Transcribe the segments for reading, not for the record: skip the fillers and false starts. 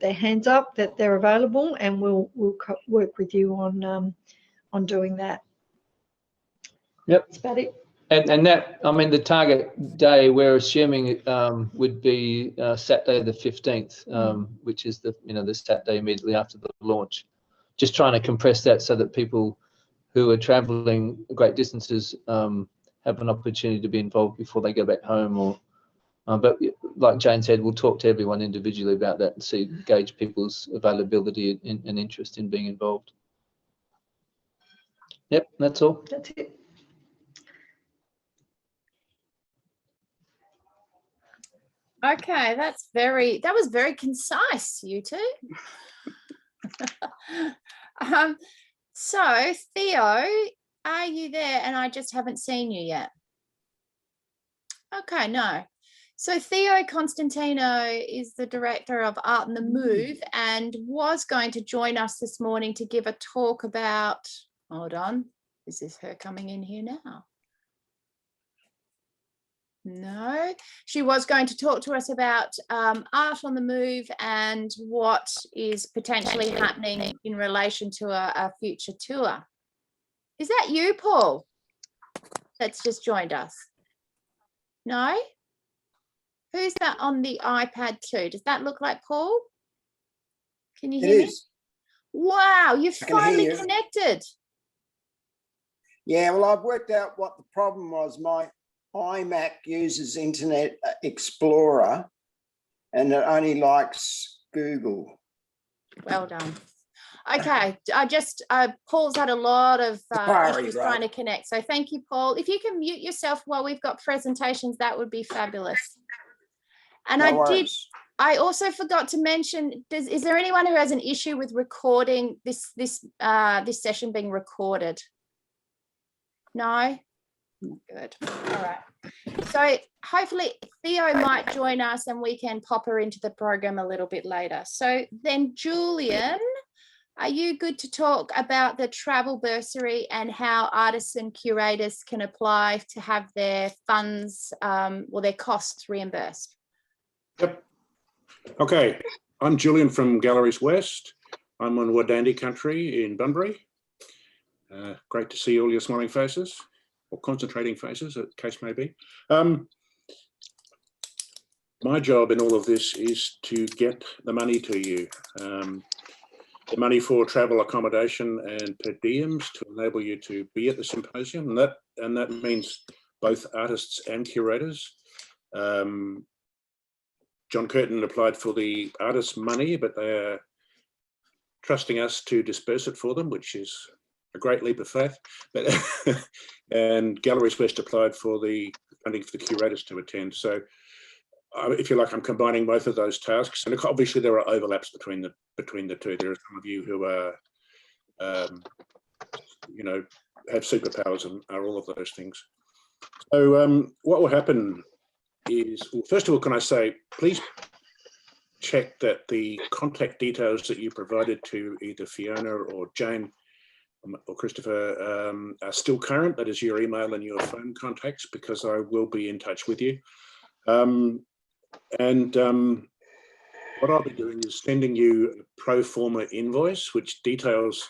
their hands up that they're available, and we'll work with you on doing that. Yep. That's about it. And that, I mean, the target day we're assuming would be Saturday the 15th, which is the the Saturday immediately after the launch. Just trying to compress that so that people who are travelling great distances have an opportunity to be involved before they go back home. Or, but like Jane said, we'll talk to everyone individually about that and gauge people's availability and interest in being involved. Yep, that's all. That's it. Okay, that was very concise, you two. So Theo, are you there? And I just haven't seen you yet. Okay, no. So Theo Constantino is the director of Art and the Move and was going to join us this morning to give a talk about, hold on, is this her coming in here now? No, she was going to talk to us about Art on the Move and what is potentially happening in relation to a future tour. Is that you, Paul, that's just joined us? No? Who's that on the iPad too? Does that look like Paul? Can you hear me? Wow, you've finally connected. Yeah, well, I've worked out what the problem was. My iMac uses Internet Explorer and it only likes Google. Well done. Okay, Paul's had a lot of issues trying to connect. So thank you, Paul. If you can mute yourself while we've got presentations, that would be fabulous. And I also forgot to mention, is there anyone who has an issue with recording this session being recorded? No? Good. All right. So hopefully Theo might join us and we can pop her into the program a little bit later. So then Julian, are you good to talk about the travel bursary and how artists and curators can apply to have their funds or their costs reimbursed? Yep. Okay, I'm Julian from Galleries West. I'm on Wadandi country in Bunbury. Great to see all your smiling faces, or concentrating faces, as the case may be. My job in all of this is to get the money to you. The money for travel accommodation and per diems to enable you to be at the symposium. And that means both artists and curators. John Curtin applied for the artists' money, but they are trusting us to disperse it for them, which is a great leap of faith. But and Galleries West applied for the funding for the curators to attend. So if you like, I'm combining both of those tasks. And obviously there are overlaps between the two. There are some of you who are, have superpowers and are all of those things. So what will happen is, well, first of all, can I say, please check that the contact details that you provided to either Fiona or Jane or Christopher are still current. That is your email and your phone contacts, because I will be in touch with you. What I'll be doing is sending you a pro forma invoice, which details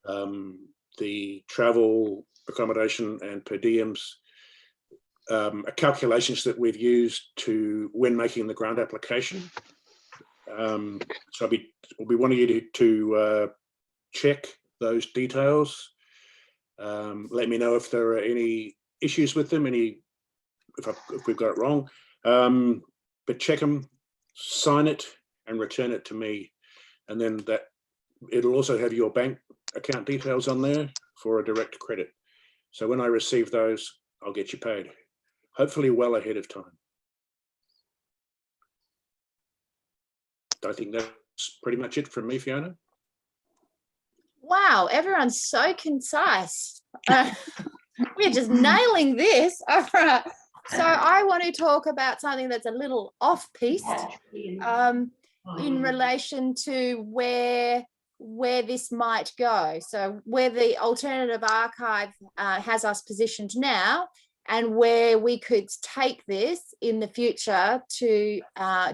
the travel, accommodation and per diems calculations that we've used when making the grant application. So I'll be wanting you to check those details. Let me know if there are any issues with them, if we've got it wrong. But check them, sign it, and return it to me. And then it'll also have your bank account details on there for a direct credit. So when I receive those, I'll get you paid, hopefully well ahead of time. I think that's pretty much it from me, Fiona. Wow, everyone's so concise. We're just nailing this. All right. So I want to talk about something that's a little off-piste in relation to where this might go. So where the alternative archive has us positioned now, and where we could take this in the future to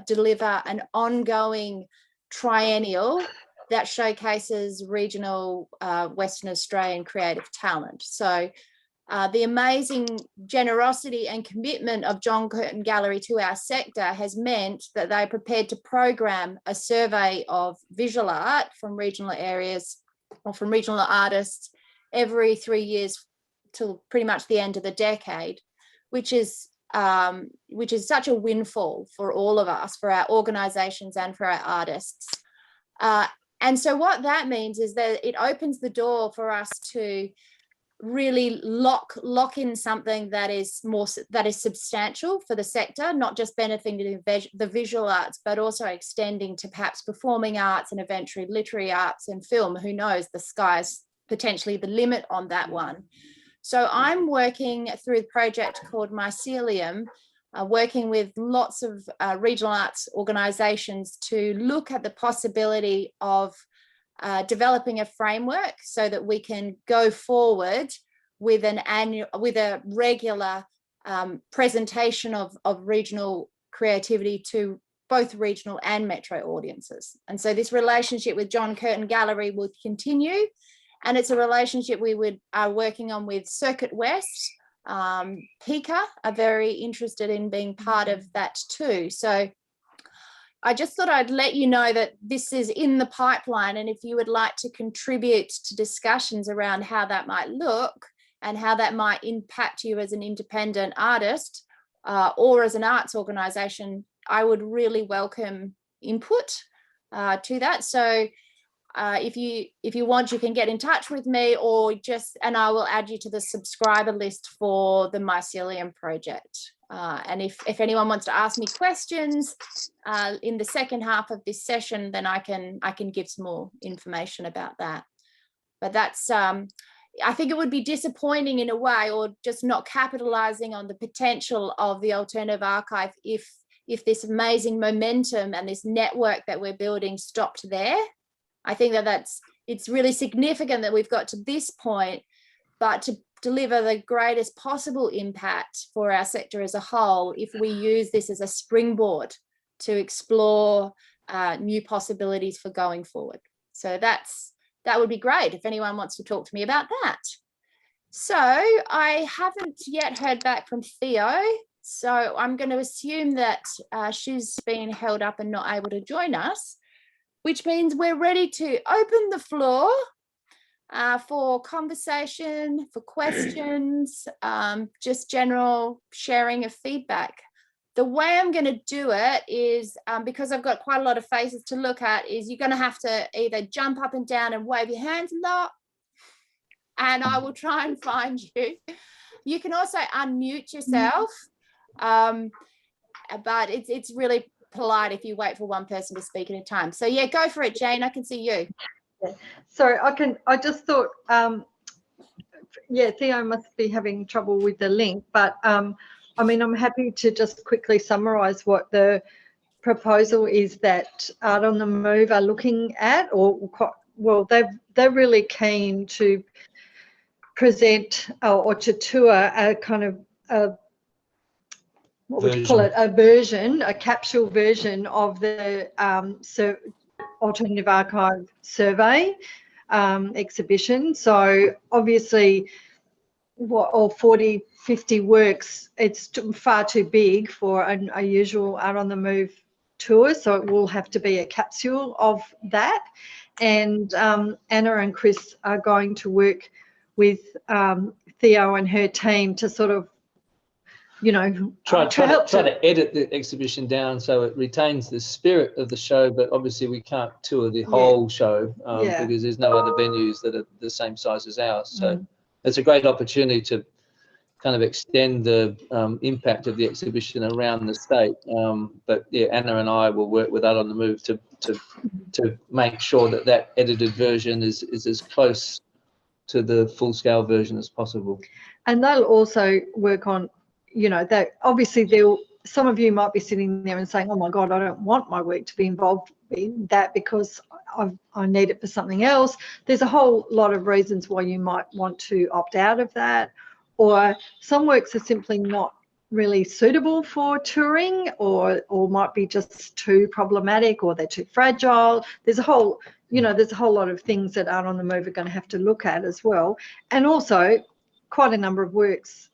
deliver an ongoing triennial that showcases regional Western Australian creative talent. So the amazing generosity and commitment of John Curtin Gallery to our sector has meant that they're prepared to program a survey of visual art from regional areas or from regional artists every 3 years till pretty much the end of the decade, which is such a windfall for all of us, for our organisations and for our artists. And so what that means is that it opens the door for us to really lock in something that is substantial for the sector, not just benefiting the visual arts, but also extending to perhaps performing arts and eventually literary arts and film. Who knows, the sky's potentially the limit on that one. So I'm working through a project called Mycelium, working with lots of regional arts organisations to look at the possibility of developing a framework so that we can go forward with a regular presentation of regional creativity to both regional and metro audiences. And so this relationship with John Curtin Gallery will continue, and it's a relationship we are working on with Circuit West. Pika are very interested in being part of that too. So I just thought I'd let you know that this is in the pipeline, and if you would like to contribute to discussions around how that might look and how that might impact you as an independent artist or as an arts organisation, I would really welcome input to that. So if you want, you can get in touch with me, and I will add you to the subscriber list for the Mycelium project. And if anyone wants to ask me questions in the second half of this session, then I can give some more information about that. But that's I think it would be disappointing in a way, or just not capitalizing on the potential of the Alternative Archive if this amazing momentum and this network that we're building stopped there. I think it's really significant that we've got to this point, but to deliver the greatest possible impact for our sector as a whole, if we use this as a springboard to explore new possibilities for going forward. So that would be great if anyone wants to talk to me about that. So I haven't yet heard back from Theo, so I'm going to assume that she's been held up and not able to join us, which means we're ready to open the floor for conversation, for questions, just general sharing of feedback. The way I'm going to do it is, because I've got quite a lot of faces to look at, is you're going to have to either jump up and down and wave your hands a lot, and I will try and find you. You can also unmute yourself, but it's really polite if you wait for one person to speak at a time. So yeah, go for it, Jane. I can see you. Yeah. So I just thought, yeah, Theo must be having trouble with the link, but I mean, I'm happy to just quickly summarise what the proposal is that Art on the Move are looking at, well, they're really keen to present or to tour a kind of what would you call it, a capsule version of the Alternative Archive survey exhibition. So obviously all 40, 50 works, it's far too big for a usual Art on the Move tour, so it will have to be a capsule of that. And Anna and Chris are going to work with Theo and her team to sort of, you know, try to edit the exhibition down so it retains the spirit of the show, but obviously we can't tour the whole show because there's no other venues that are the same size as ours. So it's a great opportunity to kind of extend the impact of the exhibition around the state. But yeah, Anna and I will work with Art on the Move to make sure that edited version is as close to the full-scale version as possible. And they'll also work on, you know, that obviously some of you might be sitting there and saying, oh my God, I don't want my work to be involved in that because I need it for something else. There's a whole lot of reasons why you might want to opt out of that, or some works are simply not really suitable for touring, or might be just too problematic, or they're too fragile. There's a whole lot of things that Art on the Move are going to have to look at as well. And also quite a number of works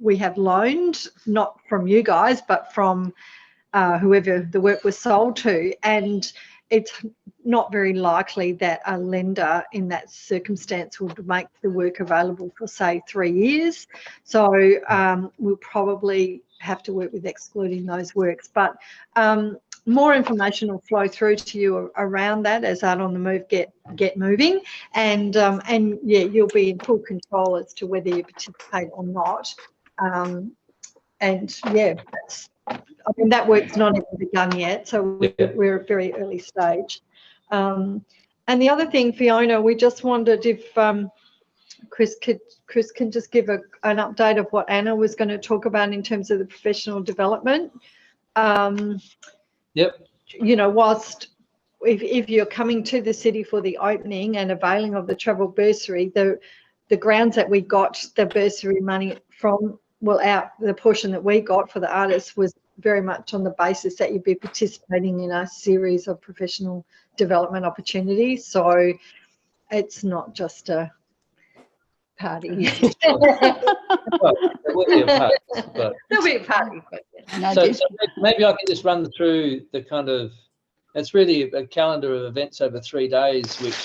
we have loaned, not from you guys, but from whoever the work was sold to, and it's not very likely that a lender in that circumstance would make the work available for, say, 3 years. So we'll probably have to work with excluding those works. But more information will flow through to you around that as Art on the Move get moving, and yeah, you'll be in full control as to whether you participate or not. And yeah, that work's not even begun yet, so we're at a very early stage. And the other thing, Fiona, we just wondered if Chris can just give an update of what Anna was going to talk about in terms of the professional development. Whilst if you're coming to the city for the opening and availing of the travel bursary, the grounds that we got the bursary money from, the portion that we got for the artists was very much on the basis that you'd be participating in a series of professional development opportunities. So it's not just a party. Well, there will be a party, but there'll be a party. So maybe I can just run through the kind of, it's really a calendar of events over 3 days, which,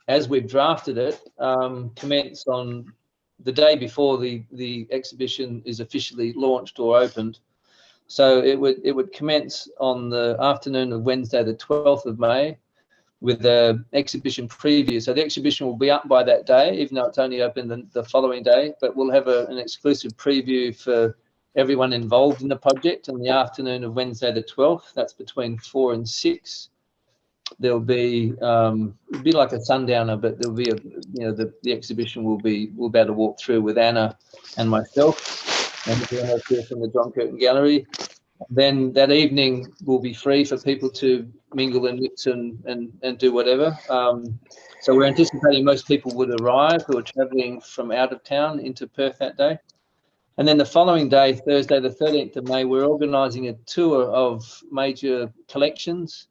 as we've drafted it, commence on the day before the exhibition is officially launched or opened. So it would commence on the afternoon of Wednesday, the 12th of May, with the exhibition preview. So the exhibition will be up by that day, even though it's only open the following day, but we'll have an exclusive preview for everyone involved in the project on the afternoon of Wednesday, the 12th. That's between 4 and 6. There'll be it'll be like a sundowner, but there'll be the exhibition we'll be able to walk through with Anna and myself and everyone else here from the John Curtin Gallery. Then that evening will be free for people to mingle and mix and do whatever. So we're anticipating most people would arrive who are travelling from out of town into Perth that day. And then the following day, Thursday, the 13th of May, we're organising a tour of major collections.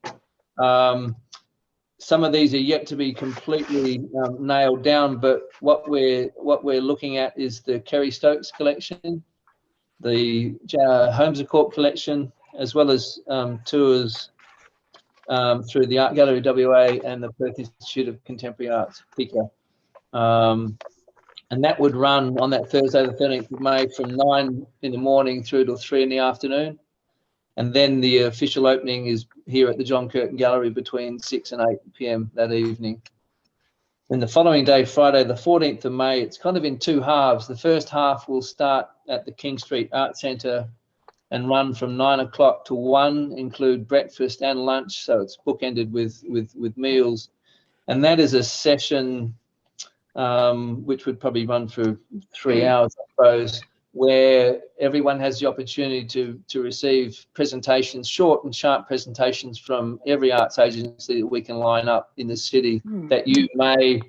Some of these are yet to be completely nailed down, but what we're looking at is the Kerry Stokes collection, the Holmes Corp collection, as well as tours through the Art Gallery WA and the Perth Institute of Contemporary Arts, PICA. And that would run on that Thursday, the 13th of May, from 9 in the morning through to 3 in the afternoon. And then the official opening is here at the John Curtin Gallery between 6 and 8 p.m. that evening. Then the following day, Friday, the 14th of May, it's kind of in 2 halves. The first half will start at the King Street Art Centre and run from 9 o'clock to 1, include breakfast and lunch. So it's bookended with meals. And that is a session which would probably run for 3 hours, I suppose, where everyone has the opportunity to receive presentations, short and sharp presentations from every arts agency that we can line up in the city that you may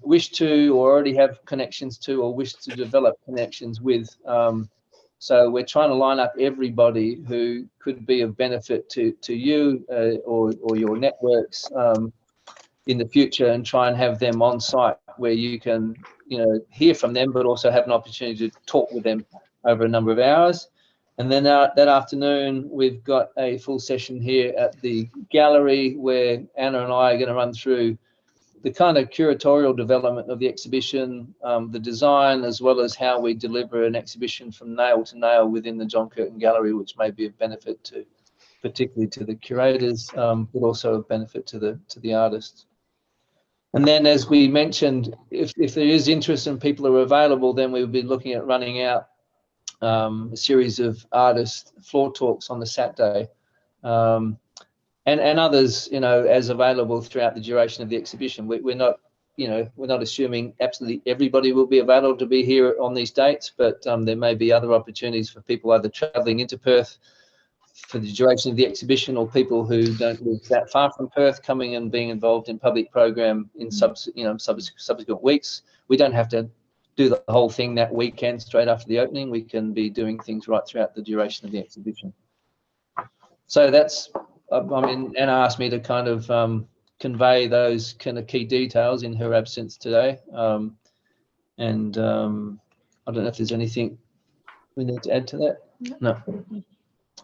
wish to or already have connections to or wish to develop connections with. So we're trying to line up everybody who could be of benefit to you or your networks in the future, and try and have them on site where you can hear from them, but also have an opportunity to talk with them over a number of hours. And then that afternoon, we've got a full session here at the gallery where Anna and I are going to run through the kind of curatorial development of the exhibition, the design, as well as how we deliver an exhibition from nail to nail within the John Curtin Gallery, which may be of benefit particularly to the curators, but also of benefit to the artists. And then, as we mentioned, if there is interest and people are available, then we'll be looking at running out a series of artist floor talks on the Saturday, and others, as available throughout the duration of the exhibition. We're not assuming absolutely everybody will be available to be here on these dates, but there may be other opportunities for people either travelling into Perth for the duration of the exhibition, or people who don't live that far from Perth coming and being involved in public program in subsequent weeks. We don't have to do the whole thing that weekend straight after the opening. We can be doing things right throughout the duration of the exhibition. So that's, I mean, Anna asked me to kind of convey those kind of key details in her absence today. I don't know if there's anything we need to add to that. No.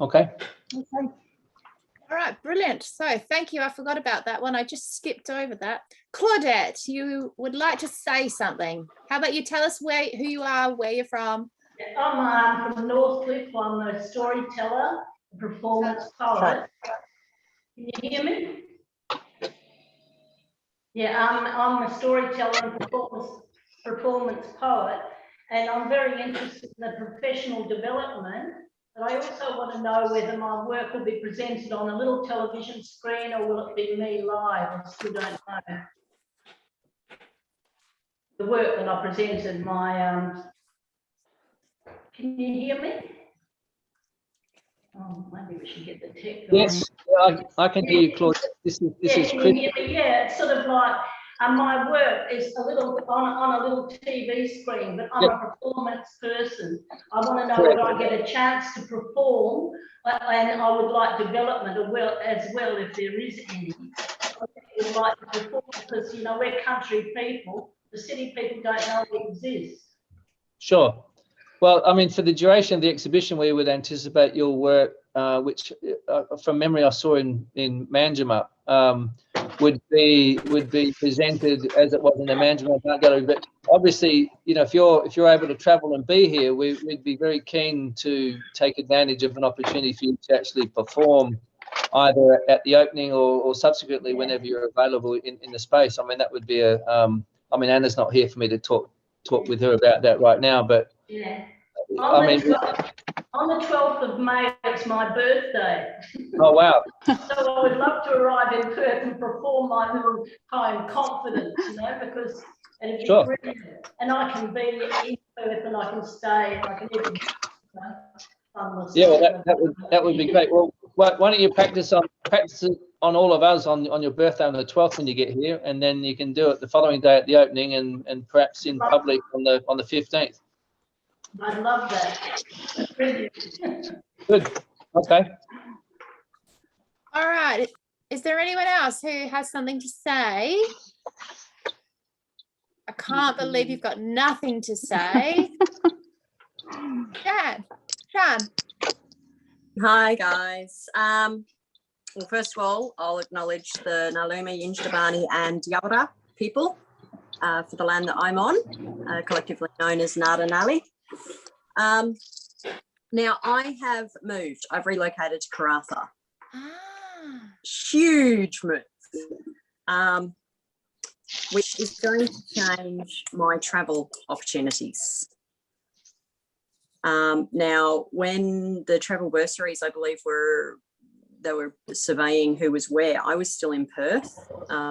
Okay. Okay. All right, brilliant. So thank you. I forgot about that one. I just skipped over that. Claudette, you would like to say something. How about you tell us who you are, where you're from? I'm from Northcliffe. I'm a storyteller, a performance poet. Can you hear me? Yeah, I'm a storyteller and performance poet, and I'm very interested in the professional development. But I also want to know whether my work will be presented on a little television screen or will it be me live? I still don't know. The work that I presented, my can you hear me? Oh, maybe we should get the tech going. Yes, I can hear you, Claude. This is Can Chris. you hear me? Yeah, it's sort of like my work is a little on a little TV screen, but I'm a performance person. I want to know whether I get a chance to perform, and I would like development as well if there is any. I would like to perform because, you know, we're country people. The city people don't know we exist. Sure. Well, I mean, for the duration of the exhibition, we would anticipate your work, which from memory I saw in Manjimup, would be presented as it was in the Manjimup Art Gallery. But obviously, you know, if you're able to travel and be here, we'd be very keen to take advantage of an opportunity for you to actually perform either at the opening or subsequently whenever you're available in the space. I mean, that would be a. I mean, Anna's not here for me to talk with her about that right now, but. Yeah. I mean, on the 12th of May, it's my birthday. Oh, wow. So I would love to arrive in Perth and perform my little poem, Confidence, you know, because it'd be brilliant. And I can be in Perth and I can stay and I can even, you know, yeah, well, that would be great. Well, why don't you practice it on all of us on your birthday on the 12th when you get here, and then you can do it the following day at the opening and perhaps in public on the 15th. I love that. Brilliant. Good. Okay. All right. Is there anyone else who has something to say? I can't believe you've got nothing to say. Sean. Hi, guys. Well, first of all, I'll acknowledge the Naluma, Yinjtabani and Yabara people for the land that I'm on, collectively known as Nada Nali. Now, I have moved. I've relocated to Karratha. Huge move, which is going to change my travel opportunities. Now, when the travel bursaries, I believe, they were surveying who was where, I was still in Perth,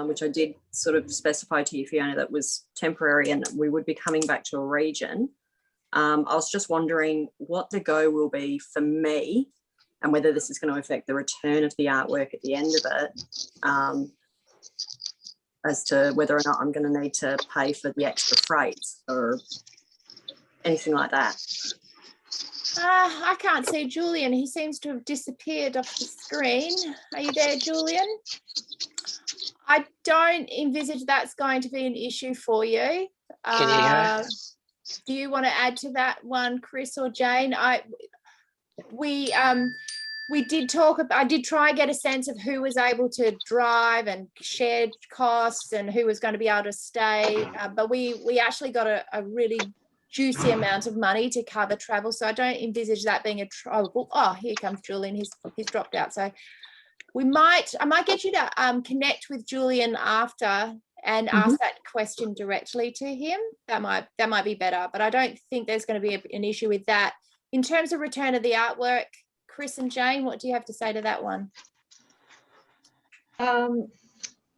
which I did sort of specify to you, Fiona, that was temporary and we would be coming back to a region. I was just wondering what the go will be for me and whether this is going to affect the return of the artwork at the end of it, as to whether or not I'm going to need to pay for the extra freight or anything like that. I can't see Julian. He seems to have disappeared off the screen. Are you there, Julian? I don't envisage that's going to be an issue for you. Can you hear me? Do you want to add to that one, Chris or Jane? We did talk. I did try and get a sense of who was able to drive and shared costs and who was going to be able to stay. But we actually got a really juicy amount of money to cover travel, so I don't envisage that being a trouble. Oh, here comes Julian. He's dropped out. So I might get you to connect with Julian after and ask that question directly to him. That might be better, but I don't think there's going to be an issue with that. In terms of return of the artwork, Chris and Jane, what do you have to say to that one?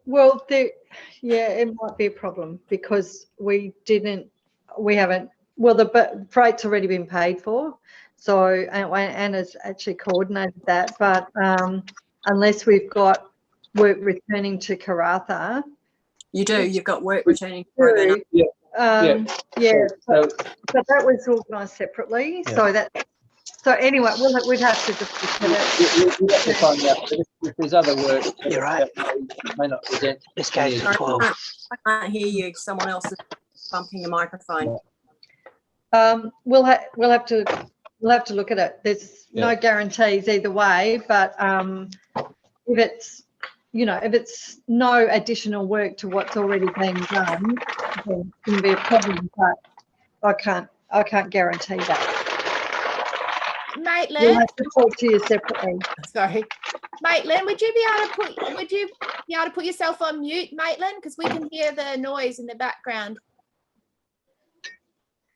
Well, it might be a problem because we haven't, well, the freight's already been paid for. So Anna's actually coordinated that, but unless we've got work returning to Karratha. You do, you've got work returning to Karratha. Yeah, So, but that was organised separately. Yeah. So anyway, we'd have to just look at it. we'll have to find out. But if there's other work You're right. that may not present. Let's go any for additional- 12. I can't hear you. Someone else is bumping the microphone. We'll have to look at it. There's no Yeah. guarantees either way, but if it's if it's no additional work to what's already been done, then it can be a problem. But I can't guarantee that. We'll Maitland, have to talk to you separately. sorry. Maitland, would you be able to put yourself on mute, Maitland? Because we can hear the noise in the background.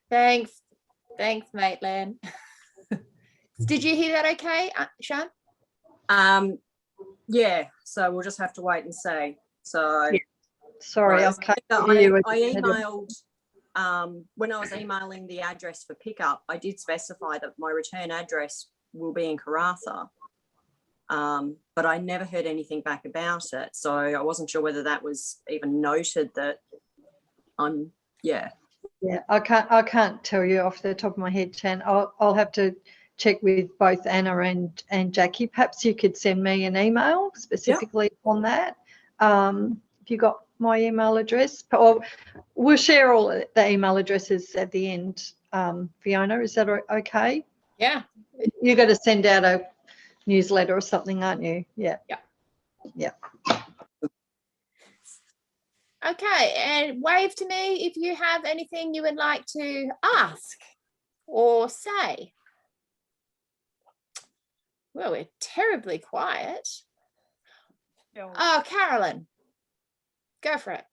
Thanks. Thanks, Maitland. Did you hear that okay, Sean? Yeah, so we'll just have to wait and see. So Sorry, I I can't hear you. emailed when I was emailing the address for pickup, I did specify that my return address will be in Karratha, but I never heard anything back about it. So I wasn't sure whether that was even noted that yeah, I can't tell you off the top of my head, Chan. I'll have to check with both Anna and Jackie. Perhaps you could send me an email specifically on that. If you got my email address, or we'll share all the email addresses at the end. Fiona, is that okay? Yeah. You got to send out a newsletter or something, aren't you? Yeah. Okay, and wave to me if you have anything you would like to ask or say. Well, we're terribly quiet. Oh, Carolyn, go for it.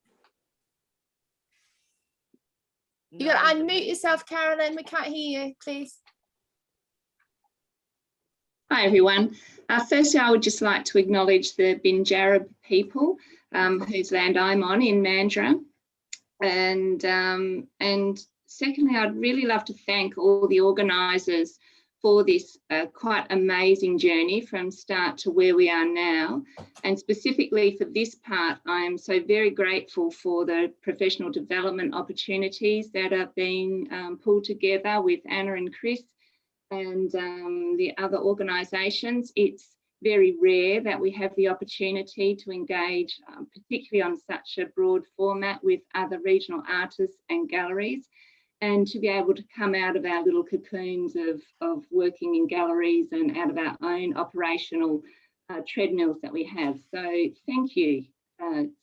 You got to unmute yourself, Carolyn. We can't hear you, please. Hi, everyone. Firstly, I would just like to acknowledge the Binjarra people whose land I'm on in Mandurah. And secondly, I'd really love to thank all the organisers for this quite amazing journey from start to where we are now. And specifically for this part, I am so very grateful for the professional development opportunities that are being pulled together with Anna and Chris and the other organisations. It's very rare that we have the opportunity to engage, particularly on such a broad format with other regional artists and galleries, and to be able to come out of our little cocoons of working in galleries and out of our own operational treadmills that we have. So thank you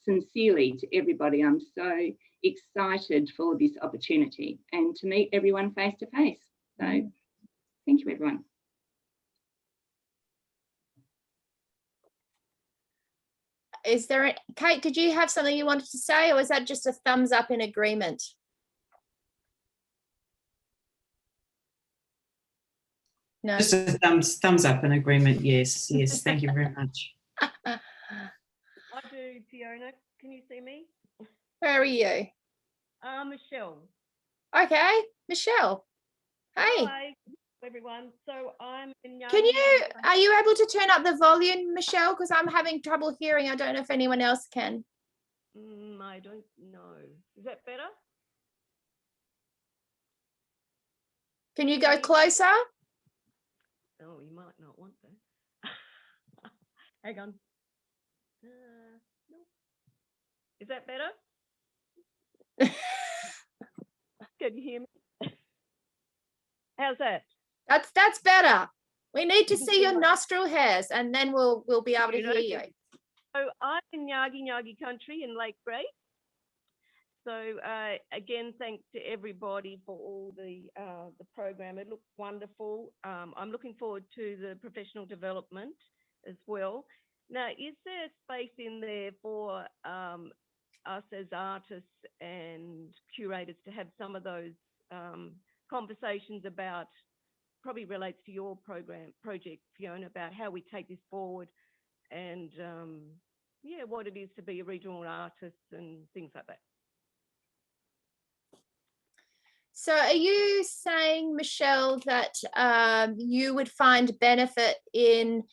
sincerely to everybody. I'm so excited for this opportunity and to meet everyone face to face. So thank you, everyone. Is there, Kate, did you have something you wanted to say, or was that just a thumbs up in agreement? No. Just a thumbs up in agreement. Yes, thank you very much. I do, Fiona. Can you see me? Where are you? Michelle. Okay, Michelle. Hey. Hi, everyone. So I'm in. Are you able to turn up the volume, Michelle? Because I'm having trouble hearing. I don't know if anyone else can. I don't know. Is that better? Can you go closer? Oh, you might not want to. Hang on. No. Is that better? Can you hear me? How's that? That's better. We need to see your nostril hairs, and then we'll be able to hear you. So I'm in Yagi country in Lake Grey. So again, thanks to everybody for all the program. It looks wonderful. I'm looking forward to the professional development as well. Now, is there space in there for us as artists and curators to have some of those conversations about, probably relates to your project, Fiona, about how we take this forward and what it is to be a regional artist and things like that. So are you saying, Michelle, that you would find benefit in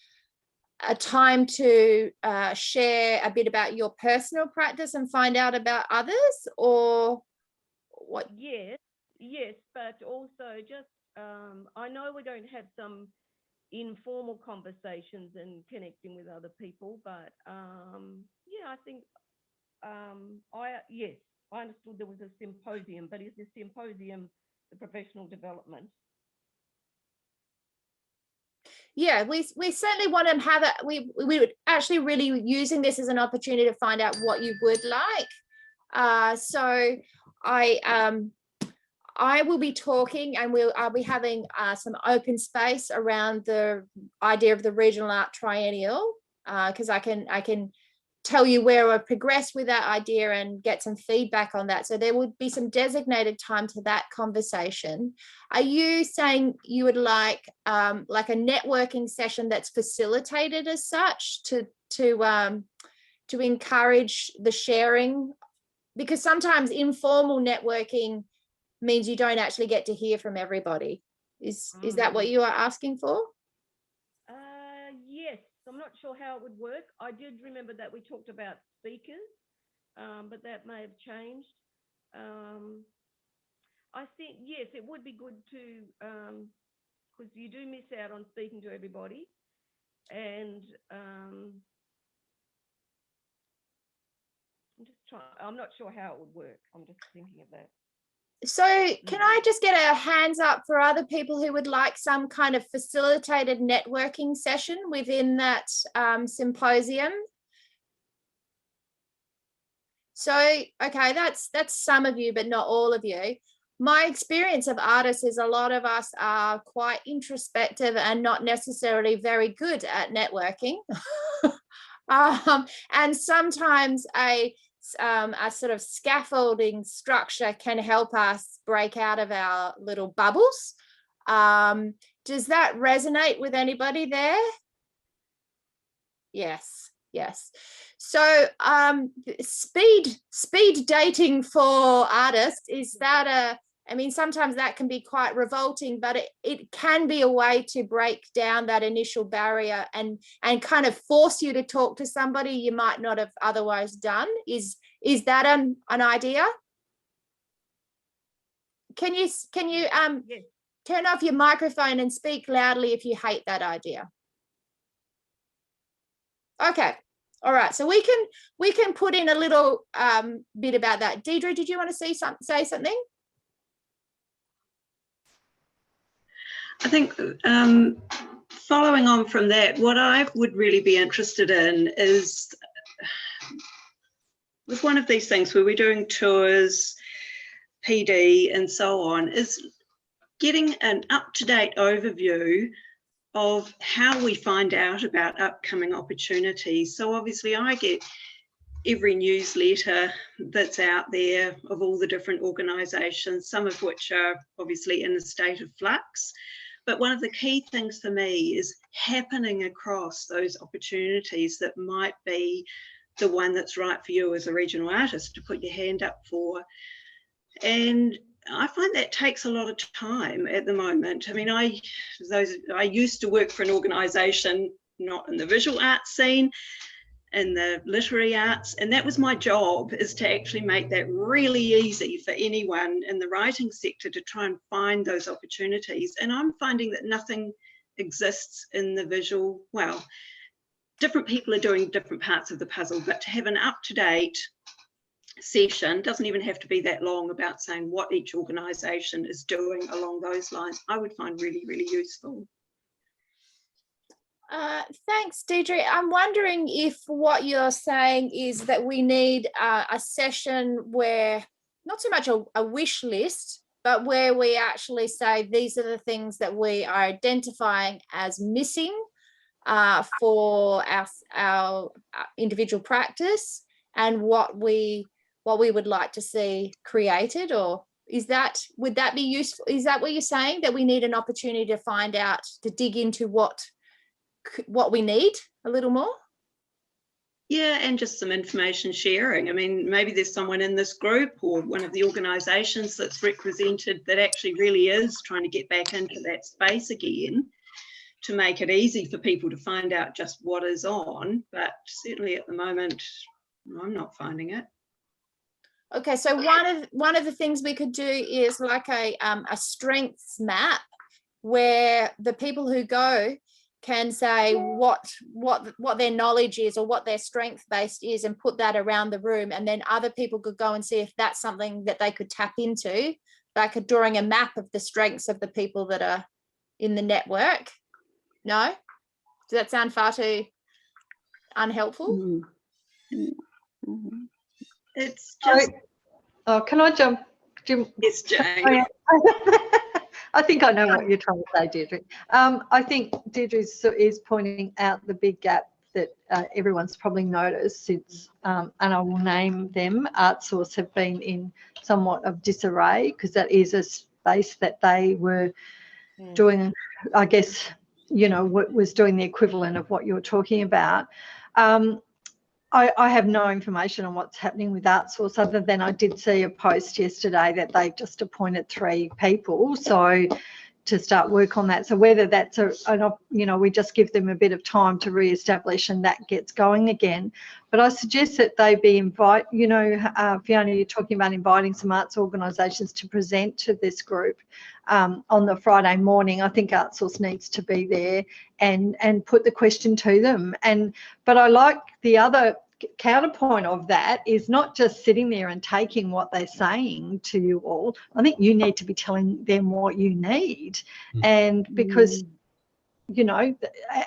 a time to share a bit about your personal practice and find out about others, or what? Yes, but also just I know we're going to have some informal conversations and connecting with other people, but yeah, I think I understood there was a symposium, but is the symposium the professional development? Yeah, we certainly want to have it. We would actually really using this as an opportunity to find out what you would like. So I will be talking, and I'll be having some open space around the idea of the regional art triennial, because I can tell you where I've progressed with that idea and get some feedback on that. So there would be some designated time to that conversation. Are you saying you would like a networking session that's facilitated as such to encourage the sharing? Because sometimes informal networking means you don't actually get to hear from everybody. Is that what you are asking for? Yes, I'm not sure how it would work. I did remember that we talked about speakers, but that may have changed. I think, yes, it would be good to, because you do miss out on speaking to everybody. And I'm not sure how it would work. I'm just thinking of that. So can I just get a hands up for other people who would like some kind of facilitated networking session within that symposium? So, okay, that's some of you, but not all of you. My experience of artists is a lot of us are quite introspective and not necessarily very good at networking. And sometimes a sort of scaffolding structure can help us break out of our little bubbles. Does that resonate with anybody there? Yes. So speed dating for artists, is that I mean, sometimes that can be quite revolting, but it can be a way to break down that initial barrier and kind of force you to talk to somebody you might not have otherwise done. Is that an idea? Can you yes. Turn off your microphone and speak loudly if you hate that idea? Okay. All right. So we can put in a little bit about that. Deidre, did you want to say something? I think following on from that, what I would really be interested in is with one of these things where we're doing tours, PD and so on, is getting an up-to-date overview of how we find out about upcoming opportunities. So obviously I get every newsletter that's out there of all the different organisations, some of which are obviously in a state of flux. But one of the key things for me is happening across those opportunities that might be the one that's right for you as a regional artist to put your hand up for. And I find that takes a lot of time at the moment. I mean, I used to work for an organisation not in the visual arts scene, in the literary arts, and that was my job, is to actually make that really easy for anyone in the writing sector to try and find those opportunities. And I'm finding that nothing exists in the visual. Well, different people are doing different parts of the puzzle, but to have an up-to-date session, doesn't even have to be that long, about saying what each organisation is doing along those lines, I would find really, really useful. Thanks, Deidre. I'm wondering if what you're saying is that we need a session where, not so much a wish list, but where we actually say these are the things that we are identifying as missing for our individual practice, and what we would like to see created. Or would that be useful? Is that what you're saying, that we need an opportunity to find out, to dig into what we need a little more? Yeah, and just some information sharing. I mean, maybe there's someone in this group or one of the organisations that's represented that actually really is trying to get back into that space again, to make it easy for people to find out just what is on. But certainly at the moment, I'm not finding it. Okay, so one of the things we could do is like a strengths map where the people who go can say what their knowledge is or what their strength based is and put that around the room, and then other people could go and see if that's something that they could tap into, like drawing a map of the strengths of the people that are in the network. No? Does that sound far too unhelpful? It's just... Oh, can I jump? Jim? Yes, Jane. I think I know what you're trying to say, Deirdre. I think Deirdre is pointing out the big gap that everyone's probably noticed since, and I will name them, Artsource have been in somewhat of disarray, because that is a space that they were doing, I guess, you know, what was doing the equivalent of what you're talking about. I have no information on what's happening with Artsource, other than I did see a post yesterday that they just appointed 3 people, so to start work on that. So whether that's you know, we just give them a bit of time to re-establish and that gets going again. But I suggest that they be you know, Fiona, you're talking about inviting some arts organisations to present to this group on the Friday morning. I think Artsource needs to be there and put the question to them. But I like the other counterpoint of that is not just sitting there and taking what they're saying to you all. I think you need to be telling them what you need, and because you know,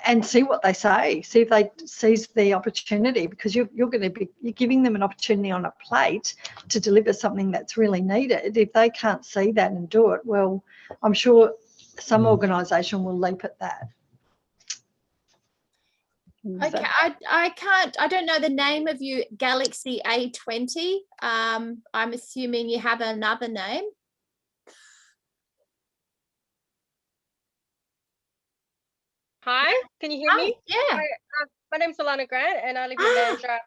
and see what they say, see if they seize the opportunity, because you're giving them an opportunity on a plate to deliver something that's really needed. If they can't see that and do it, well, I'm sure some organisation will leap at that. Okay, I don't know the name of you, Galaxy A20. I'm assuming you have another name. Hi, can you hear me? Yeah. Hi, my name's Alana Grant and I live in Mandurah.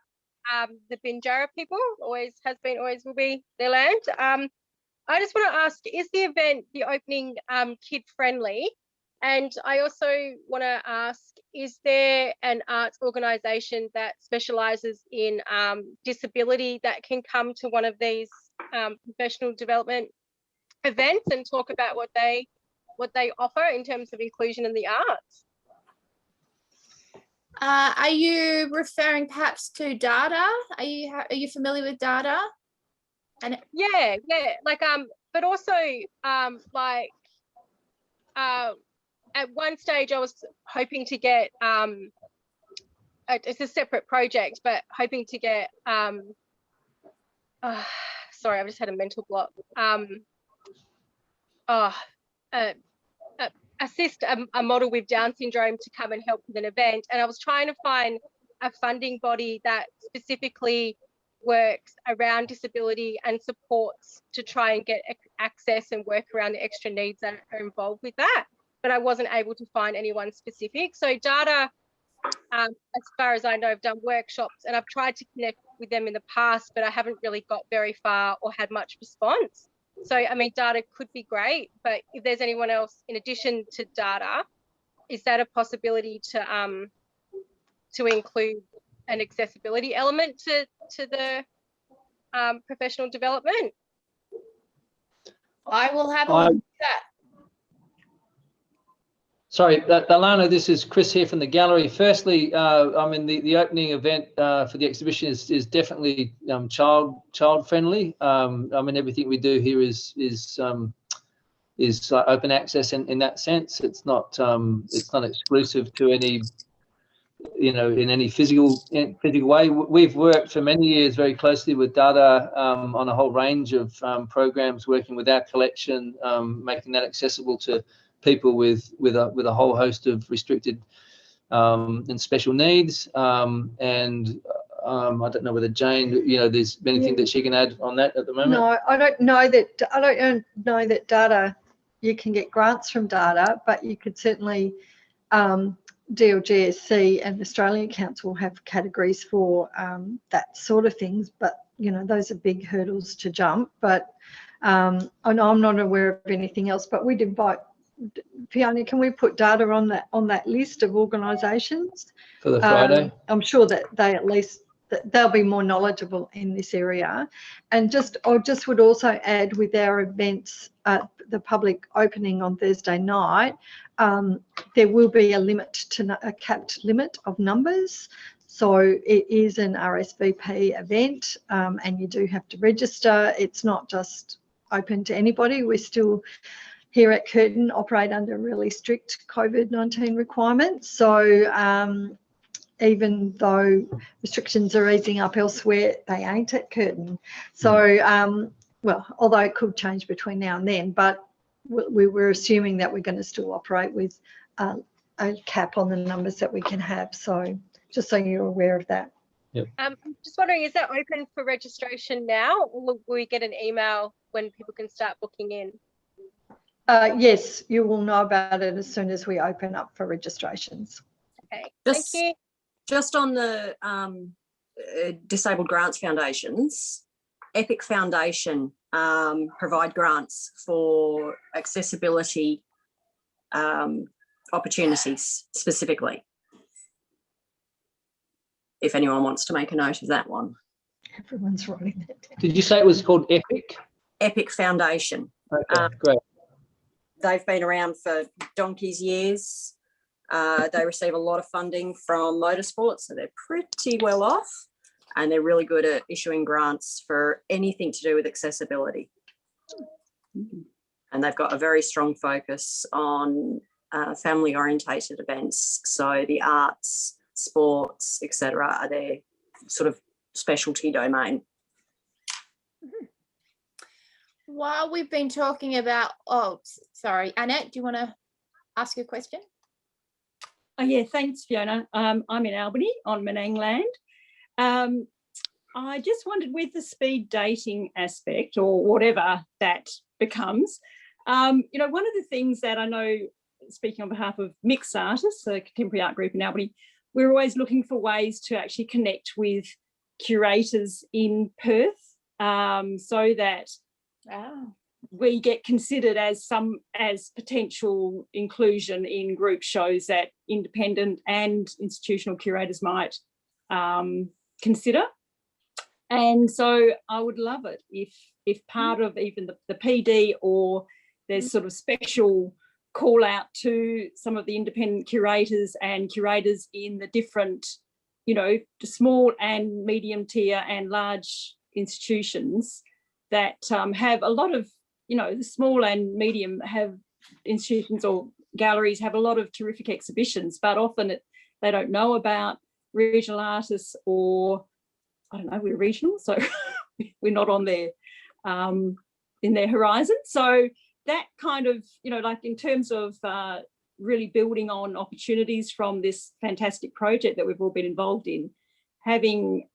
The Binjara people always has been, always will be their land. I just want to ask, is the event, the opening, kid friendly? And I also want to ask, is there an arts organisation that specialises in disability that can come to one of these professional development events and talk about what they offer in terms of inclusion in the arts? Are you referring perhaps to Data? Are you familiar with Data? And yeah, like but also like at one stage I was hoping to get it's a separate project, but hoping to get sorry, I've just had a mental block. Assist a model with Down syndrome to come and help with an event, and I was trying to find a funding body that specifically works around disability and supports to try and get access and work around the extra needs that are involved with that, but I wasn't able to find anyone specific. So Data, as far as I know, have done workshops, and I've tried to connect with them in the past, but I haven't really got very far or had much response. So, I mean, Data could be great, but if there's anyone else in addition to Data, is that a possibility to include an accessibility element to the professional development? I will have a look at that. Sorry, Alana, this is Chris here from the gallery. Firstly, I mean, the opening event for the exhibition is definitely child friendly. I mean, everything we do here is open access in that sense. It's not exclusive to any, you know, in any physical way. We've worked for many years very closely with Data on a whole range of programs, working with our collection, making that accessible to people with a whole host of restricted and special needs. And I don't know whether Jane, you know, there's anything that she can add on that at the moment. No, I don't know that Data, you can get grants from Data, but you could certainly DLGSC and the Australian Council have categories for that sort of things, but you know, those are big hurdles to jump. But I'm not aware of anything else, but we'd invite Fiona, can we put Data on that list of organisations for the Friday? I'm sure that they at least they'll be more knowledgeable in this area. And I just would also add, with our events at the public opening on Thursday night, there will be a capped limit of numbers. So it is an RSVP event, and you do have to register. It's not just open to anybody. We still here at Curtin operate under really strict COVID-19 requirements. So even though restrictions are easing up elsewhere, they ain't at Curtin. So, well, although it could change between now and then, but we were assuming that we're going to still operate with a cap on the numbers that we can have. So just so you're aware of that. Yep. Just wondering, is that open for registration now, or will we get an email when people can start booking in? Yes, you will know about it as soon as we open up for registrations. Okay, thank you. Just on the Disabled Grants Foundations, Epic Foundation provide grants for accessibility opportunities specifically. If anyone wants to make a note of that one. Everyone's writing that down. Did you say it was called Epic? Epic Foundation. Okay, great. They've been around for donkey's years. They receive a lot of funding from motorsport, so they're pretty well off, and they're really good at issuing grants for anything to do with accessibility. And they've got a very strong focus on family-orientated events. So the arts, sports, etc., are their sort of specialty domain. While we've been talking about, sorry, Annette, do you want to ask a question? Oh, yeah, thanks, Fiona. I'm in Albany on Menang land. I just wondered, with the speed dating aspect, or whatever that becomes, one of the things that I know, speaking on behalf of mixed artists, a contemporary art group in Albany, we're always looking for ways to actually connect with curators in Perth, so that we get considered as potential inclusion in group shows that independent and institutional curators might consider. And so I would love it if part of even the PD, or there's sort of special call out to some of the independent curators and curators in the different, small and medium tier and large institutions that have a lot of, the small and medium have institutions or galleries have a lot of terrific exhibitions, but often they don't know about regional artists, or I don't know, we're regional, so we're not on their in their horizon. So that kind of, like in terms of really building on opportunities from this fantastic project that we've all been involved in, having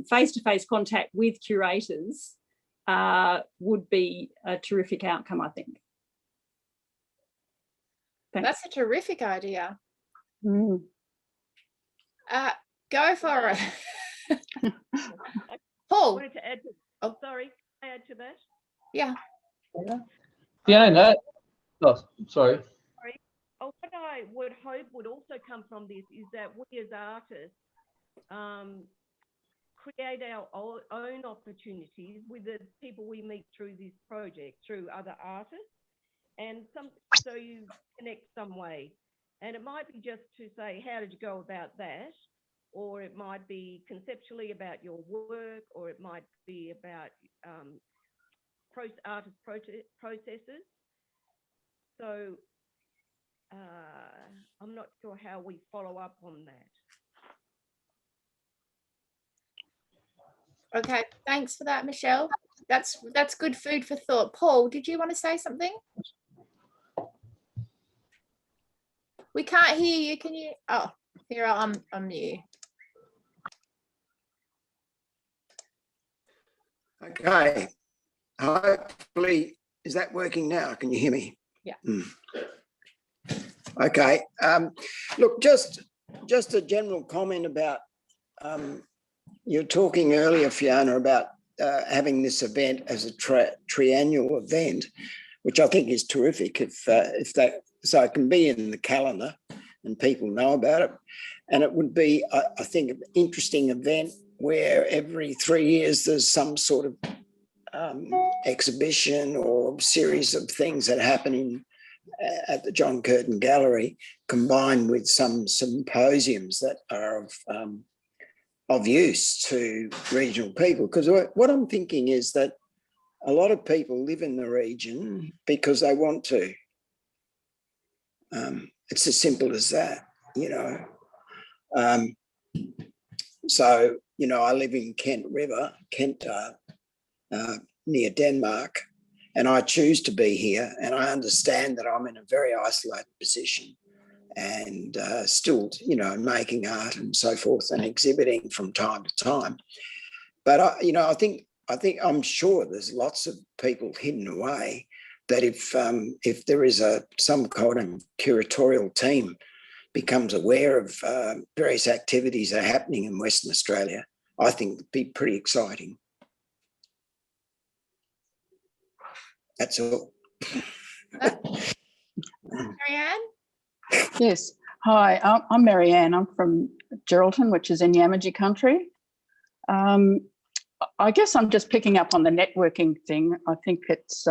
face-to-face contact with curators would be a terrific outcome, I think. Thanks. That's a terrific idea. Mm. Go for it. Paul. I wanted to add to, sorry, can I add to that? Yeah. Fiona, sorry. What I would hope would also come from this is that we as artists create our own opportunities with the people we meet through this project, through other artists, and so you connect some way. And it might be just to say, how did you go about that? Or it might be conceptually about your work, or it might be about artist processes. So I'm not sure how we follow up on that. Okay, thanks for that, Michelle. That's good food for thought. Paul, did you want to say something? We can't hear you. Can you? Oh, here I'm you. Okay. Hopefully, is that working now? Can you hear me? Yeah. Okay. Look, just a general comment about you were talking earlier, Fiona, about having this event as a triennial event, which I think is terrific. If that, so it can be in the calendar and people know about it, and it would be, I think, an interesting event where every 3 years there's some sort of exhibition or series of things that happen at the John Curtin Gallery, combined with some symposiums that are of use to regional people. Because what I'm thinking is that a lot of people live in the region because they want to. It's as simple as that, you know. So, you know, I live in Kent, near Denmark, and I choose to be here, and I understand that I'm in a very isolated position and still, you know, making art and so forth and exhibiting from time to time. But, you know, I think I'm sure there's lots of people hidden away that if there is some kind of curatorial team becomes aware of various activities that are happening in Western Australia, I think it'd be pretty exciting. That's all. Marianne? Yes. Hi, I'm Marianne. I'm from Geraldton, which is in Yamaji country. I guess I'm just picking up on the networking thing. I think it's,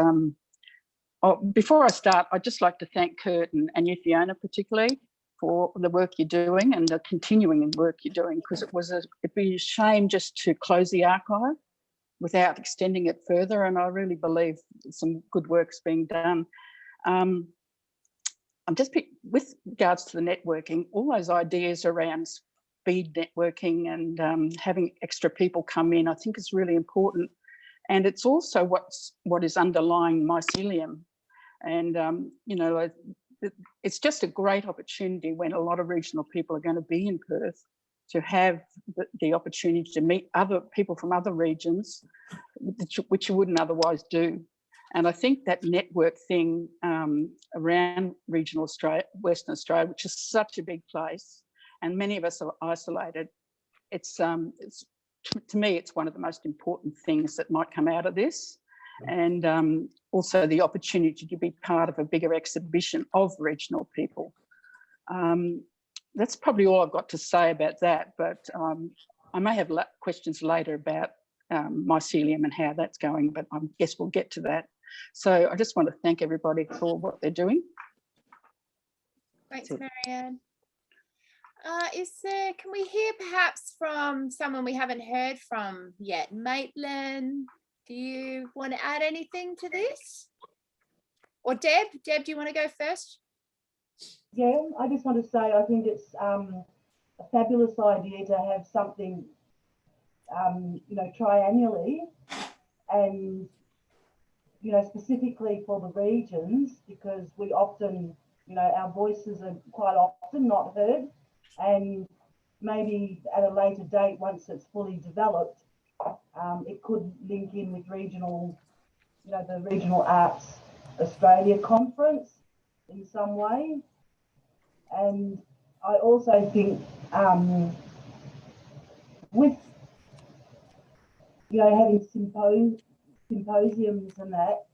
before I start, I'd just like to thank Curtin and you, Fiona, particularly, for the work you're doing and the continuing work you're doing, because it'd be a shame just to close the archive without extending it further, and I really believe some good work's being done. I'm just with regards to the networking, all those ideas around speed networking and having extra people come in, I think is really important. And it's also what is underlying mycelium. And, you know, it's just a great opportunity when a lot of regional people are going to be in Perth to have the opportunity to meet other people from other regions, which you wouldn't otherwise do. And I think that network thing around regional Australia, Western Australia, which is such a big place, and many of us are isolated, it's to me, it's one of the most important things that might come out of this. And also the opportunity to be part of a bigger exhibition of regional people. That's probably all I've got to say about that, but I may have questions later about mycelium and how that's going, but I guess we'll get to that. So I just want to thank everybody for what they're doing. Thanks, Marianne. Can we hear perhaps from someone we haven't heard from yet? Maitland, do you want to add anything to this? Or Deb, do you want to go first? Yeah, I just want to say I think it's a fabulous idea to have something, you know, triannually, and, you know, specifically for the regions, because we often, you know, our voices are quite often not heard, and maybe at a later date, once it's fully developed, it could link in with regional, you know, the Regional Arts Australia conference in some way. And I also think with, you know, having symposiums and that,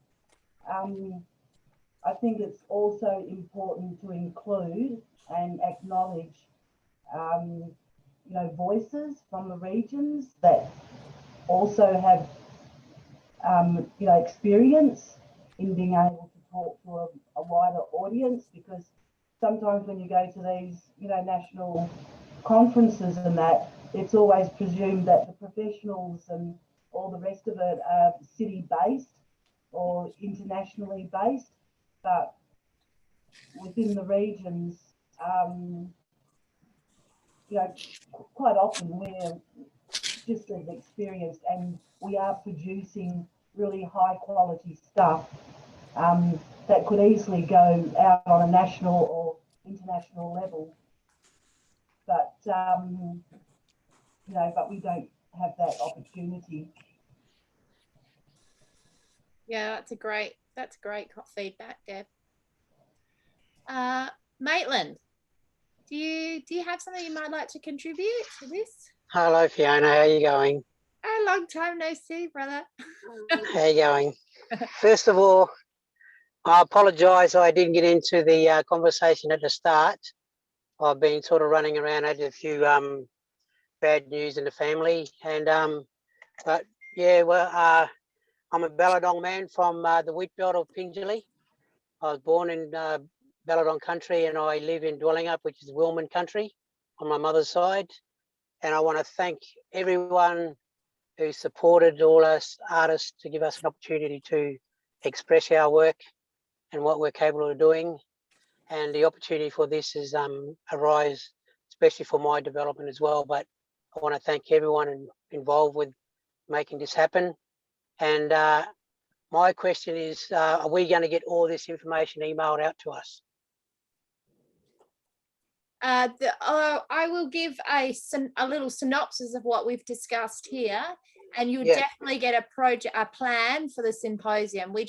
I think it's also important to include and acknowledge, you know, voices from the regions that also have, you know, experience in being able to talk to a wider audience, because sometimes when you go to these, you know, national conferences and that, it's always presumed that the professionals and all the rest of it are city-based or internationally based, but within the regions, you know, quite often we're just as experienced, and we are producing really high quality stuff that could easily go out on a national or international level. But, you know, but we don't have that opportunity. Yeah, that's great feedback, Deb. Maitland, do you have something you might like to contribute to this? Hello, Fiona. How are you going? A long time no see, brother. How are you going? First of all, I apologise I didn't get into the conversation at the start. I've been sort of running around, had a few bad news in the family. And but yeah, well, I'm a Balladong man from the wheat belt of Pingelly. I was born in Balladong country, and I live in Dwellingup, which is Wilman country on my mother's side. And I want to thank everyone who supported all us artists to give us an opportunity to express our work and what we're capable of doing. And the opportunity for this is arise, especially for my development as well. But I want to thank everyone involved with making this happen. And my question is, are we going to get all this information emailed out to us? I will give a little synopsis of what we've discussed here, and you'll definitely get a plan for the symposium. We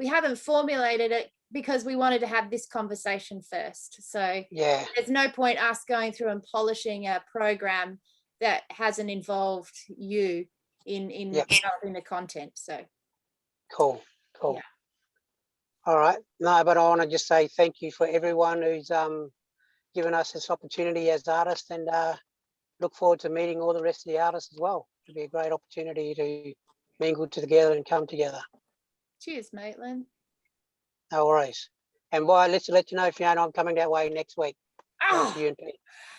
haven't formulated it because we wanted to have this conversation first. So there's no point us going through and polishing a program that hasn't involved you in developing the content. So cool. Yeah. All right. No, but I want to just say thank you for everyone who's given us this opportunity as artists, and look forward to meeting all the rest of the artists as well. It'll be a great opportunity to mingle together and come together. Cheers, Maitland. No worries. And let's let you know, Fiona, I'm coming that way next week. Oh.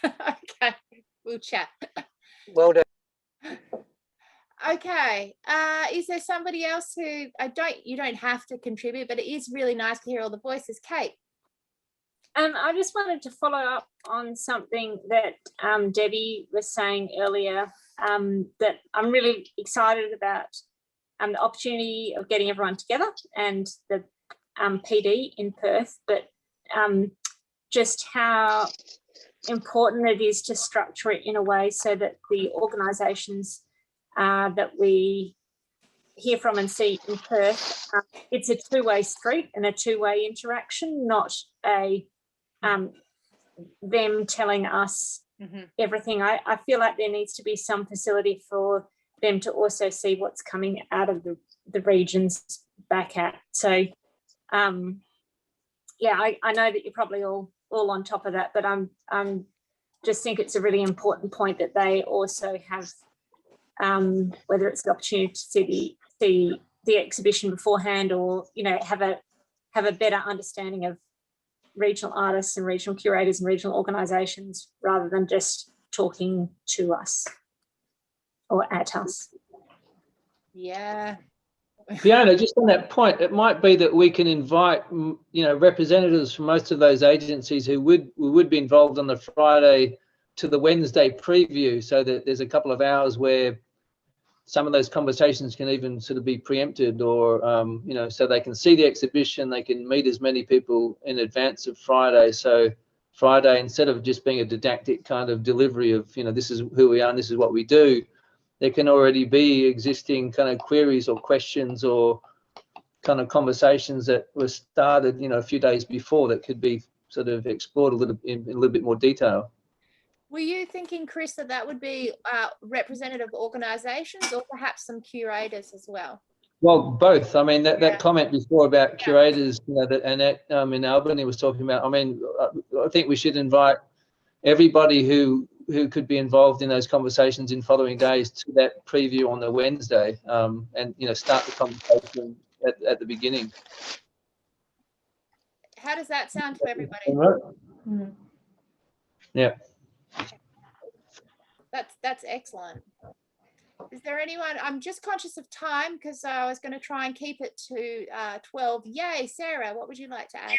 Okay, we'll chat. Well done. Okay. Is there somebody else who you don't have to contribute, but it is really nice to hear all the voices. Kate. I just wanted to follow up on something that Debbie was saying earlier, that I'm really excited about the opportunity of getting everyone together and the PD in Perth, but just how important it is to structure it in a way so that the organisations that we hear from and see in Perth, it's a two-way street and a two-way interaction, not them telling us everything. I feel like there needs to be some facility for them to also see what's coming out of the regions back at. So yeah, I know that you're probably all on top of that, but I'm just think it's a really important point that they also have, whether it's the opportunity to see the exhibition beforehand, or have a better understanding of regional artists and regional curators and regional organisations, rather than just talking to us or at us. Yeah. Fiona, just on that point, it might be that we can invite, representatives from most of those agencies who would be involved on the Friday to the Wednesday preview, so that there's a couple of hours where some of those conversations can even sort of be preempted, or so they can see the exhibition, they can meet as many people in advance of Friday. So Friday, instead of just being a didactic kind of delivery of, this is who we are and this is what we do, there can already be existing kind of queries or questions or kind of conversations that were started, a few days before, that could be sort of explored in a little bit more detail. Were you thinking, Chris, that would be representative organisations or perhaps some curators as well? Well, both. I mean, that comment before about curators, that Annette in Albany was talking about. I mean, I think we should invite everybody who could be involved in those conversations in following days to that preview on the Wednesday, and start the conversation at the beginning. How does that sound to everybody? Yeah. That's excellent. Is there anyone? I'm just conscious of time because I was going to try and keep it to 12. Yay, Sarah, what would you like to add?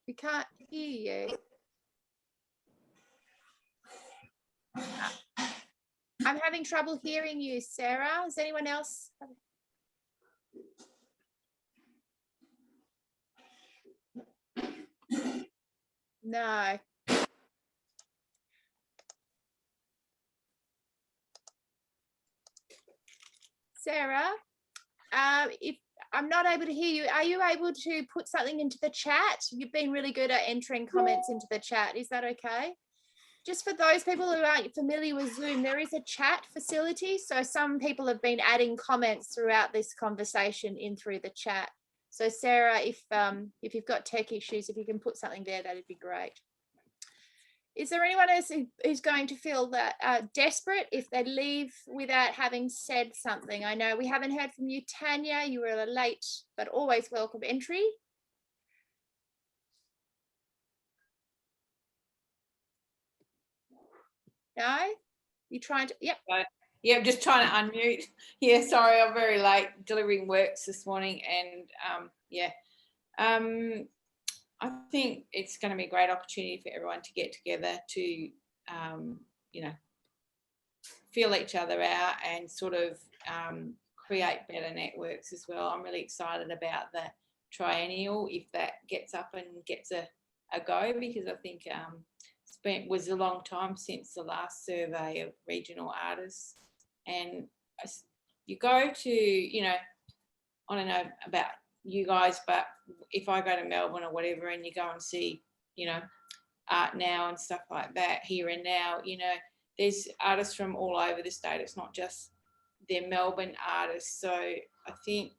We can't hear you. I'm having trouble hearing you, Sarah. Is anyone else? No. Sarah, if I'm not able to hear you, are you able to put something into the chat? You've been really good at entering comments into the chat. Is that okay? Just for those people who aren't familiar with Zoom, there is a chat facility. So some people have been adding comments throughout this conversation in through the chat. So Sarah, if you've got tech issues, if you can put something there, that'd be great. Is there anyone else who's going to feel that desperate if they leave without having said something? I know we haven't heard from you, Tanya. You were a late but always welcome entry. No? You trying to? Yep. Yeah, I'm just trying to unmute. Yeah, sorry, I'm very late delivering works this morning, and I think it's going to be a great opportunity for everyone to get together to, you know, feel each other out and sort of create better networks as well. I'm really excited about the triennial, if that gets up and gets a go, because I think it was a long time since the last survey of regional artists. And you go to, you know, I don't know about you guys, but if I go to Melbourne or whatever and you go and see, you know, Art Now and stuff like that, Here and Now, you know, there's artists from all over the state. It's not just they're Melbourne artists. So I think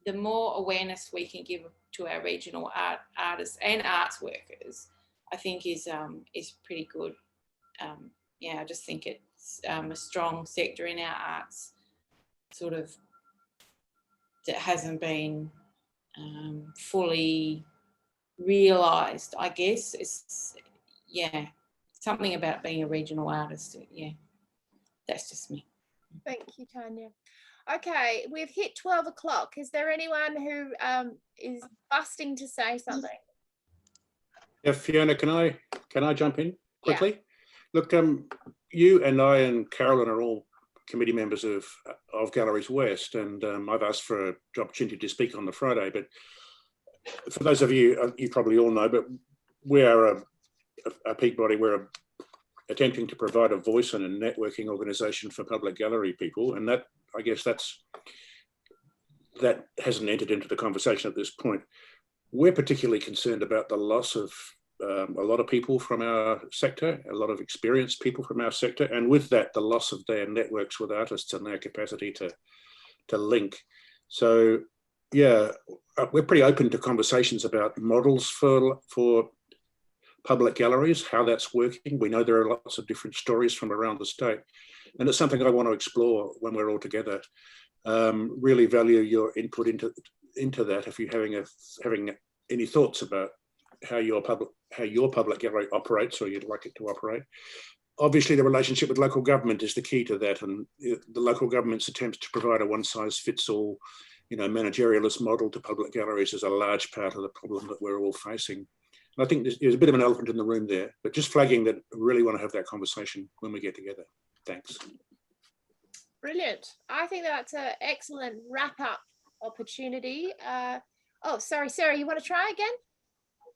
the more awareness we can give to our regional artists and arts workers, I think is pretty good. Yeah, I just think it's a strong sector in our arts, sort of, that hasn't been fully realised, I guess. It's, yeah, something about being a regional artist. Yeah, that's just me. Thank you, Tanya. Okay, we've hit 12 o'clock. Is there anyone who is busting to say something? Yeah, Fiona, can I jump in quickly? Yeah. Look, you and I and Carolyn are all committee members of Galleries West, and I've asked for an opportunity to speak on the Friday. But for those of you, you probably all know, but we are a peak body. We're attempting to provide a voice and a networking organisation for public gallery people, and that, I guess, that hasn't entered into the conversation at this point. We're particularly concerned about the loss of a lot of people from our sector, a lot of experienced people from our sector, and with that, the loss of their networks with artists and their capacity to link. So, yeah, we're pretty open to conversations about models for public galleries, how that's working. We know there are lots of different stories from around the state, and it's something I want to explore when we're all together. Really value your input into that. If you're having any thoughts about how your public gallery operates, or you'd like it to operate. Obviously, the relationship with local government is the key to that, and the local government's attempts to provide a one-size-fits-all, you know, managerialist model to public galleries is a large part of the problem that we're all facing. And I think there's a bit of an elephant in the room there, but just flagging that I really want to have that conversation when we get together. Thanks. Brilliant. I think that's an excellent wrap-up opportunity. Oh, sorry, Sarah, you want to try again?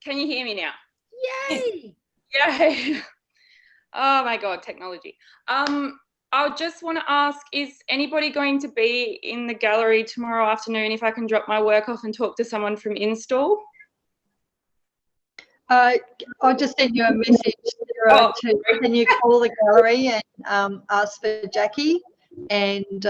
Can you hear me now? Yay! Yay! Oh my God, technology. I just want to ask, is anybody going to be in the gallery tomorrow afternoon if I can drop my work off and talk to someone from Install? I'll just send you a message, Sarah, can you call the gallery and ask for Jackie? And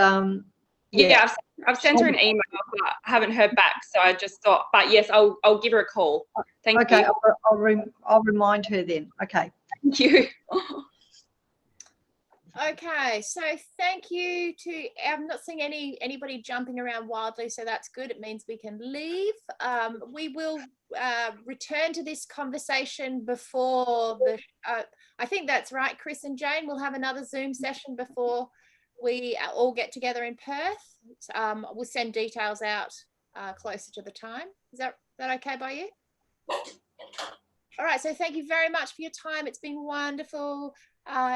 yeah, I've sent her an email, but I haven't heard back, so I just thought, but yes, I'll give her a call. Thank you. Okay, I'll remind her then. Okay. Thank you. Okay, so thank you to, I'm not seeing anybody jumping around wildly, so that's good. It means we can leave. We will return to this conversation before the, I think that's right, Chris and Jane, we'll have another Zoom session before we all get together in Perth. We'll send details out closer to the time. Is that okay by you? All right, so thank you very much for your time. It's been wonderful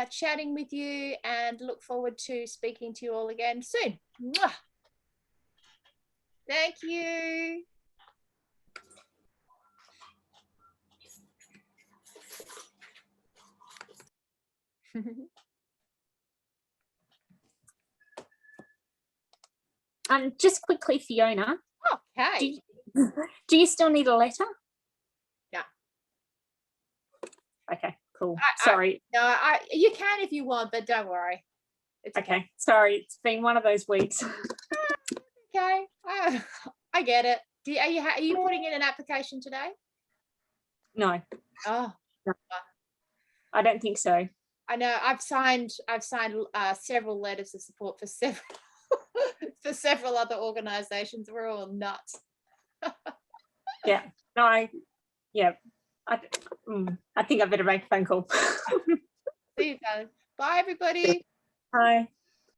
chatting with you, and look forward to speaking to you all again soon. Mwah. Thank you. Just quickly, Fiona. Okay. Do you still need a letter? Yeah. Okay, cool. Sorry. No, you can if you want, but don't worry. It's okay. Sorry, it's been one of those weeks. Okay. I get it. Are you putting in an application today? No. Oh, no. I don't think so. I know. I've signed several letters of support for several for several other organisations. We're all nuts. Yeah. No. I think I better make a phone call. See you guys. Bye, everybody. Bye.